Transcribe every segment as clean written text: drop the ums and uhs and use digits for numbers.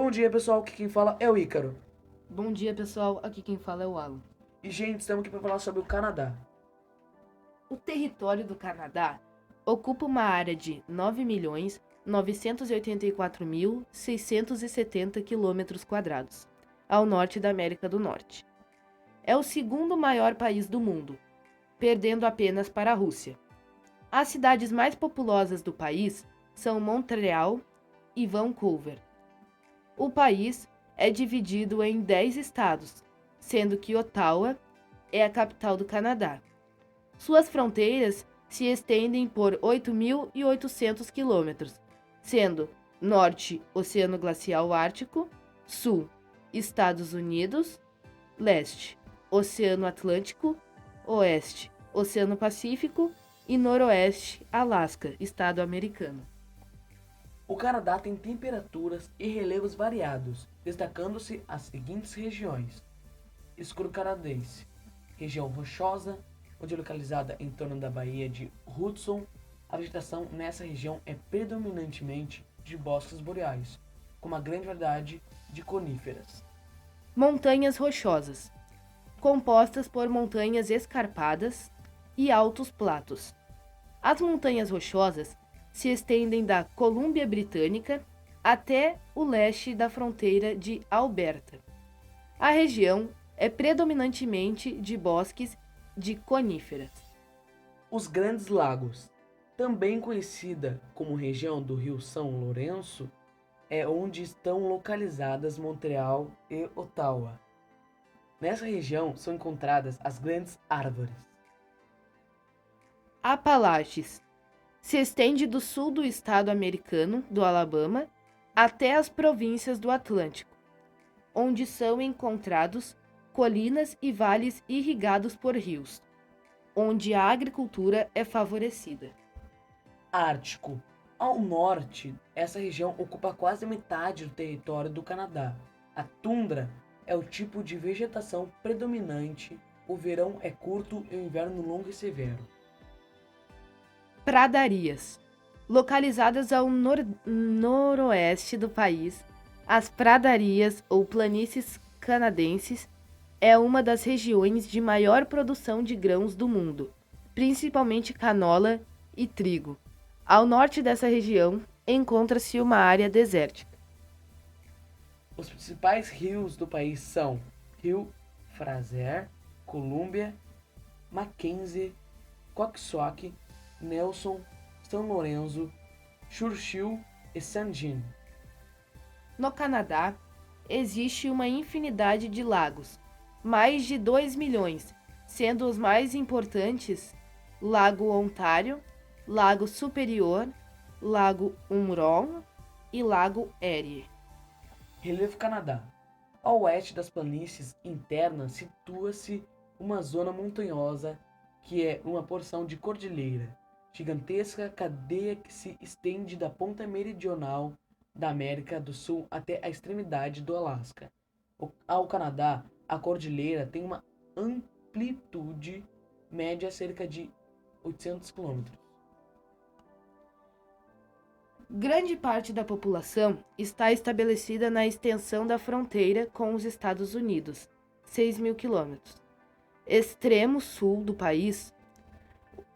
Bom dia, pessoal. Aqui quem fala é o Ícaro. Bom dia, pessoal. Aqui quem fala é o Alan. E, gente, estamos aqui para falar sobre o Canadá. O território do Canadá ocupa uma área de 9.984.670 km², ao norte da América do Norte. É o segundo maior país do mundo, perdendo apenas para a Rússia. As cidades mais populosas do país são Montreal e Vancouver. O país é dividido em 10 estados, sendo que Ottawa é a capital do Canadá. Suas fronteiras se estendem por 8.800 quilômetros, sendo norte, Oceano Glacial Ártico, sul, Estados Unidos, leste, Oceano Atlântico, oeste, Oceano Pacífico e noroeste, Alasca, estado americano. O Canadá tem temperaturas e relevos variados, destacando-se as seguintes regiões: escuro canadense, região rochosa, onde é localizada em torno da Baía de Hudson. A vegetação nessa região é predominantemente de bosques boreais, com uma grande variedade de coníferas. Montanhas rochosas, compostas por montanhas escarpadas e altos platos. As montanhas rochosas se estendem da Colômbia Britânica até o leste da fronteira de Alberta. A região é predominantemente de bosques de coníferas. Os Grandes Lagos, também conhecida como região do Rio São Lourenço, é onde estão localizadas Montreal e Ottawa. Nessa região são encontradas as grandes árvores. Apalaches se estende do sul do estado americano do Alabama até as províncias do Atlântico, onde são encontrados colinas e vales irrigados por rios, onde a agricultura é favorecida. Ártico. Ao norte, essa região ocupa quase metade do território do Canadá. A tundra é o tipo de vegetação predominante. O verão é curto e o inverno longo e severo. Pradarias. Localizadas ao noroeste do país, as pradarias ou planícies canadenses é uma das regiões de maior produção de grãos do mundo, principalmente canola e trigo. Ao norte dessa região encontra-se uma área desértica. Os principais rios do país são Rio Fraser, Columbia, Mackenzie, Coxsackie, Nelson, São Lourenço, Churchill e Saint Jean. No Canadá, existe uma infinidade de lagos, mais de 2 milhões, sendo os mais importantes Lago Ontário, Lago Superior, Lago Huron e Lago Erie. Relevo Canadá. Ao oeste das planícies internas situa-se uma zona montanhosa que é uma porção de cordilheira, gigantesca cadeia que se estende da ponta meridional da América do Sul até a extremidade do Alasca. Ao Canadá, a cordilheira tem uma amplitude média cerca de 800 quilômetros. Grande parte da população está estabelecida na extensão da fronteira com os Estados Unidos, 6.000 quilômetros. Extremo sul do país,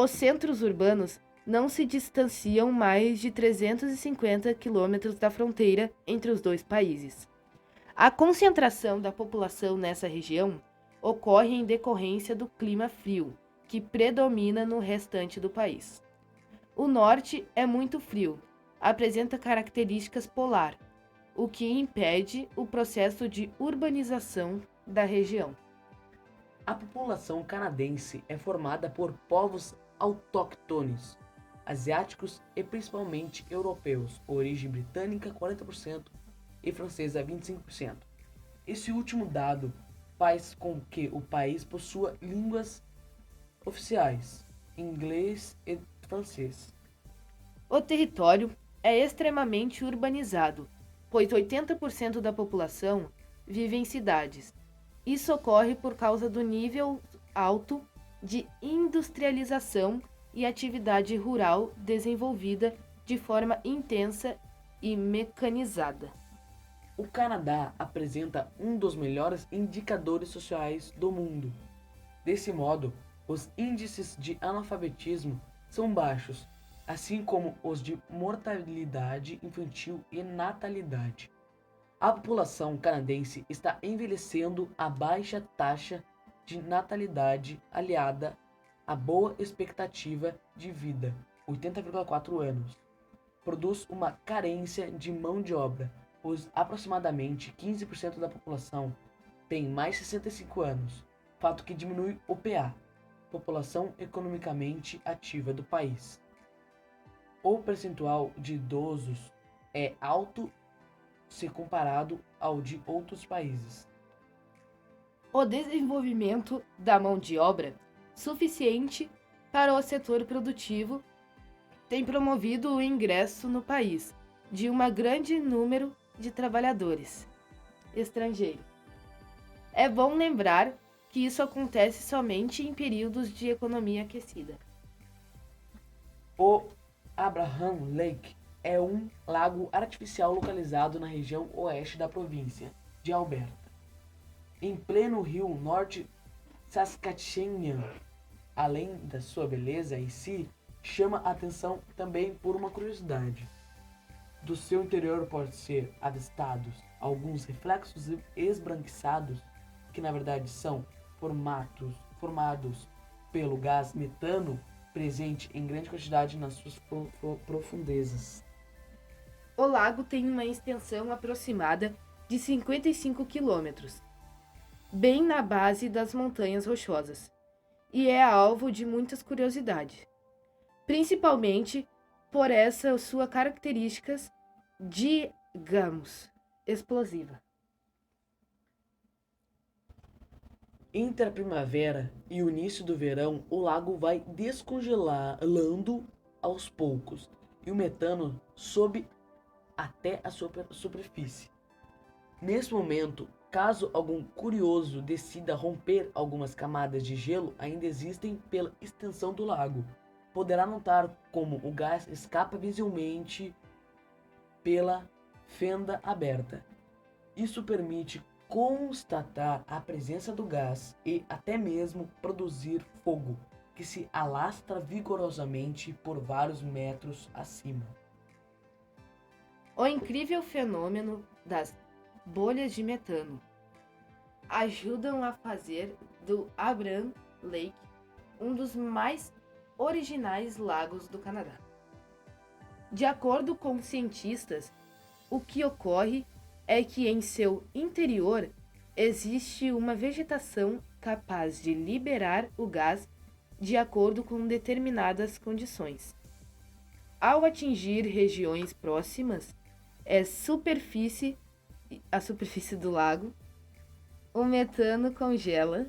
os centros urbanos não se distanciam mais de 350 quilômetros da fronteira entre os dois países. A concentração da população nessa região ocorre em decorrência do clima frio, que predomina no restante do país. O norte é muito frio, apresenta características polar, o que impede o processo de urbanização da região. A população canadense é formada por povos autóctones, asiáticos e principalmente europeus, origem britânica 40% e francesa 25%. Esse último dado faz com que o país possua línguas oficiais, inglês e francês. O território é extremamente urbanizado, pois 80% da população vive em cidades. Isso ocorre por causa do nível alto de industrialização e atividade rural desenvolvida de forma intensa e mecanizada. O Canadá apresenta um dos melhores indicadores sociais do mundo. Desse modo, os índices de analfabetismo são baixos, assim como os de mortalidade infantil e natalidade. A população canadense está envelhecendo a baixa taxa de natalidade aliada à boa expectativa de vida, 80,4 anos. Produz uma carência de mão de obra, pois aproximadamente 15% da população tem mais de 65 anos, fato que diminui o PA, população economicamente ativa do país. O percentual de idosos é alto se comparado ao de outros países. O desenvolvimento da mão de obra suficiente para o setor produtivo tem promovido o ingresso no país de um grande número de trabalhadores estrangeiros. É bom lembrar que isso acontece somente em períodos de economia aquecida. O Abraham Lake é um lago artificial localizado na região oeste da província de Alberta, em pleno rio Norte Saskatchewan. Além da sua beleza em si, chama a atenção também por uma curiosidade. Do seu interior pode ser avistados alguns reflexos esbranquiçados, que na verdade são formados pelo gás metano presente em grande quantidade nas suas profundezas. O lago tem uma extensão aproximada de 55 quilômetros, bem na base das Montanhas Rochosas, e é alvo de muitas curiosidades, principalmente por essa sua características, digamos, explosiva. Entre a primavera e o início do verão, o lago vai descongelando aos poucos e o metano sobe até a superfície. Nesse momento, caso algum curioso decida romper algumas camadas de gelo ainda existem pela extensão do lago, poderá notar como o gás escapa visivelmente pela fenda aberta. Isso permite constatar a presença do gás e até mesmo produzir fogo, que se alastra vigorosamente por vários metros acima. O incrível fenômeno das bolhas de metano ajudam a fazer do Abraham Lake um dos mais originais lagos do Canadá. De acordo com cientistas, o que ocorre é que em seu interior existe uma vegetação capaz de liberar o gás de acordo com determinadas condições. Ao atingir regiões próximas à superfície do lago, o metano congela,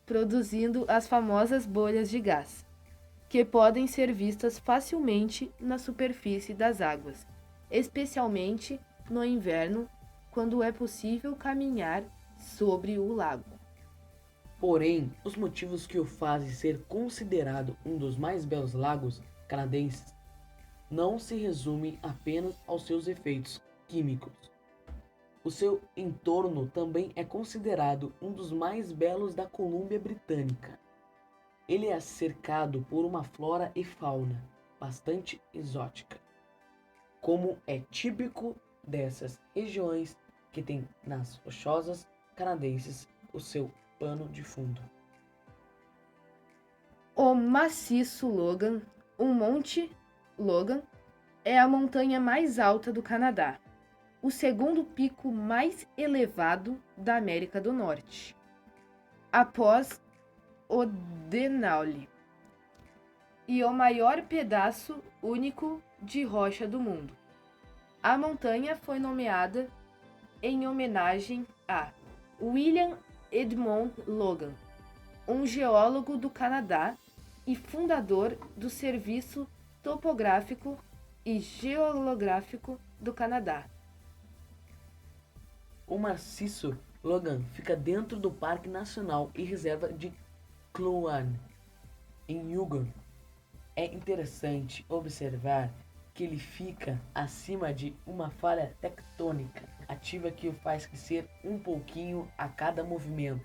produzindo as famosas bolhas de gás, que podem ser vistas facilmente na superfície das águas, especialmente no inverno, quando é possível caminhar sobre o lago. Porém, os motivos que o fazem ser considerado um dos mais belos lagos canadenses não se resumem apenas aos seus efeitos químicos. O seu entorno também é considerado um dos mais belos da Colômbia Britânica. Ele é cercado por uma flora e fauna bastante exótica, como é típico dessas regiões que tem nas rochosas canadenses o seu pano de fundo. O maciço Logan, o Monte Logan, é a montanha mais alta do Canadá, o segundo pico mais elevado da América do Norte, após o Denali, e o maior pedaço único de rocha do mundo. A montanha foi nomeada em homenagem a William Edmond Logan, um geólogo do Canadá e fundador do Serviço Topográfico e Geológico do Canadá. O maciço Logan fica dentro do Parque Nacional e Reserva de Kluane, em Yukon. É interessante observar que ele fica acima de uma falha tectônica, a perspectiva que o faz crescer um pouquinho a cada movimento.